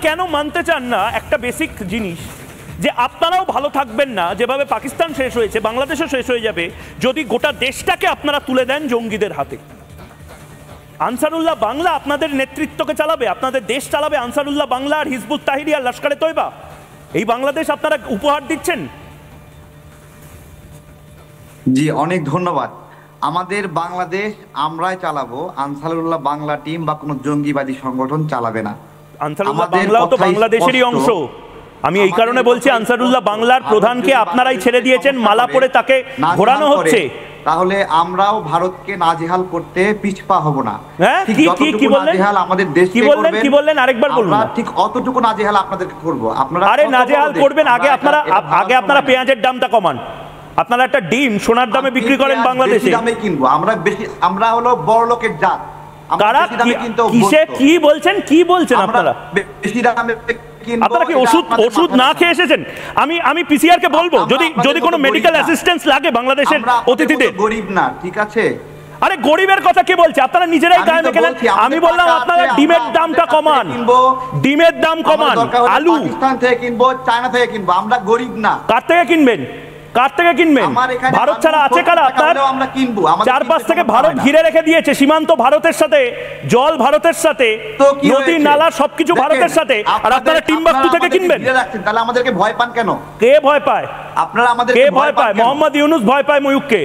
কেন মানতে চান না একটা বেসিক জিনিস, যে আপনারাও ভালো থাকবেন না যেভাবে পাকিস্তান শেষ হয়েছে বাংলাদেশও শেষ হয়ে যাবে যদি গোটা দেশটাকে আপনারা তুলে দেন জঙ্গিদের হাতে? আনসারুল্লাহ বাংলা আপনাদের নেতৃত্বকে চালাবে, আপনাদের দেশ চালাবে আনসারুল্লাহ বাংলা আর হিজবুত তাহরী আর লস্করে তৈবা। এই বাংলাদেশ আপনারা উপহার দিচ্ছেন। জি অনেক ধন্যবাদ। আমাদের বাংলাদেশ আমরাই চালাবো, আনসারুল্লাহ বাংলা টিম বা কোনো জঙ্গিবাদী সংগঠন চালাবে না। আনসারুল্লাহ বাংলাও তো বাংলাদেশেরই অংশ। আমি এই কারণে বলছি আনসারুল্লাহ বাংলার প্রধানকে আপনারাই ছেড়ে দিয়েছেন, মালা পরে তাকে ঘোরানো হচ্ছে। তাহলে আমরাও ভারতকে নাজেহাল করতে পিছপা হব না। হ্যাঁ কি বললেন? আমাদের দেশকে করবেন, কি বললেন আরেকবার বলুন। ঠিক অতটুকু নাজেহাল আপনাদেরকে করব। আপনারা আরে নাজেহাল করবেন, আগে আপনারা পেঁয়াজের দামটা কমান। আপনারা একটা ডিম সোনার দামে বিক্রি করেন বাংলাদেশে, দামে কিনবো আমরা বেশি। আমরা হলো বড় লোকের জাত। কারা কি বলছেন আপনারা? বেশি দামে আপনারা কি ওষুধ না খেয়ে এসেছেন? আমি পিসিআর কে বলবো যদি কোনো মেডিকেল অ্যাসিস্ট্যান্স লাগে বাংলাদেশের অতিথিদের। গরিব না, ঠিক আছে? আরে গরিবের কথা কে বলছে? আপনারা নিজেরাই গায়ে মেখেলেন। আমি বললাম আপনারা ডিমের দামটা কমান, ডিমের দাম কমান। আলু পাকিস্তান থেকে কিনবো, চায়না থেকে কিনবো, আমরা গরিব না। কার থেকে কিনবেন? ভারত ছাড়া আছে কারা? আপনার চারপাশ থেকে ভারত ঘিরে রেখে দিয়েছে, সীমান্ত ভারতের সাথে, জল ভারতের সাথে, নদী নালা সবকিছু ভারতের সাথে, আর আপনারা টিম্বাকটু থেকে কিনবেন। তাহলে আমাদেরকে ভয় পান কেন? কে ভয় পায়? আপনারা আমাদের কে ভয় পায়? মোহাম্মদ ইউনূস ভয় পায় ময়ূককে।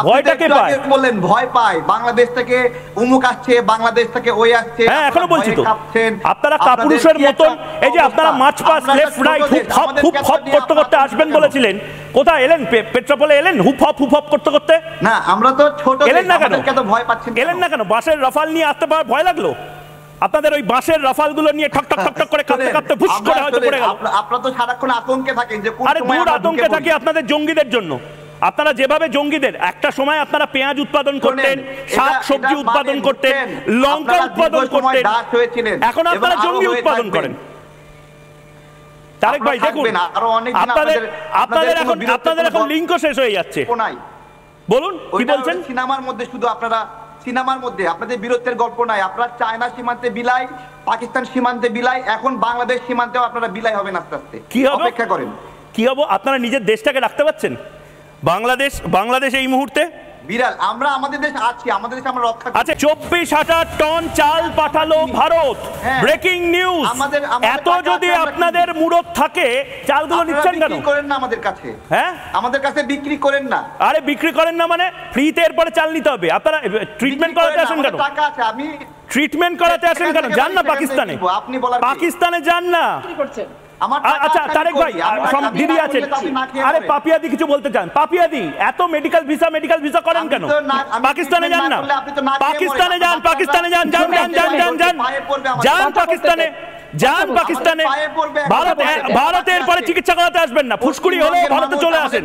ভয়টা কে পায়? বললেন ভয় পায়, বাংলাদেশ থেকে উমুক আসছে, বাংলাদেশ থেকে ওই আসছে। হ্যাঁ এখনো বলছি তো, আপনারা কাপুরুষের মতন এই যে আপনারা মার্চ পাস লেফট রাইট হুপ হপ করতে করতে আসবেন বলেছিলেন। কোথায় এলেন? পেট্রোপোলে এলেন হুপ হপ করতে করতে? না আমরা তো ছোট, এলেন না কেন? ভয় পাচ্ছেন? এলেন না কেন? বাসের রাফাল নিয়ে আসতে ভয় লাগলো? আপনাদের ওই বাসের রাফাল গুলো নিয়ে ঠক করে কাঁপতে ভুস করে হয়তো পড়ে গেল। আপনারা তো সারাক্ষণ আতঙ্কে থাকেন যে কোন সময়। আরে দূর আতঙ্কে থাকি আপনাদের জঙ্গিদের জন্য। আপনারা যেভাবে জঙ্গিদের একটা সময় আপনারা পেঁয়াজ উৎপাদন করতেন, শাক সবজি উৎপাদন করতেন, লঙ্কা উৎপাদন করতেন, এখন আপনারা জঙ্গি উৎপাদন করেন। তারেক ভাই দেখুন, আপনাদের এখন লিঙ্কও শেষ হয়ে যাচ্ছে। বলুন কি বলছেন? সিনেমার মধ্যে আপনাদের বীরত্বের গল্প নাই। আপনারা চায়না সীমান্তে বিলাই, পাকিস্তান সীমান্তে বিলাই, এখন বাংলাদেশ সীমান্তেও আপনারা বিলাই হবেন আস্তে আস্তে। কি হবে? অপেক্ষা করেন। কি হবে? আপনারা নিজের দেশটাকে রাখতে পারছেন? বাংলাদেশ এই মুহূর্তে বিড়াল। আমরা আমাদের দেশ আছি, আমাদের দেশ আমরা রক্ষা করব। আচ্ছা 24,000 টন চাল পাঠালো ভারত। Breaking news. এত যদি আপনাদের মুরত থাকে চালগুলো নিচ্ছেন কেন? বিক্রি করেন না আমাদের কাছে। হ্যাঁ আমাদের কাছে বিক্রি করেন না। আরে বিক্রি করেন না মানে ফ্রিতে এরপরে চাল নিতে হবে। আপনারা ট্রিটমেন্ট করাতে আসেন কেন? টাকা আছে, আমি ট্রিটমেন্ট করাতে আসেন কেন? যান না পাকিস্তানে। আপনি বলার পাকিস্তানে যান না। কি করছেন? আচ্ছা তারেক ভাই দিদি আছেন। আরে পাপিয়াদি কিছু বলতে চান? পাপিয়াদি এত মেডিকেল ভিসা করেন কেন? পাকিস্তানে যান না। পাকিস্তানে যান পাকিস্তানে। ভারতের পরে চিকিৎসা করাতে আসবেন না। ফুসকুড়ি হলে ভারতে চলে আসেন।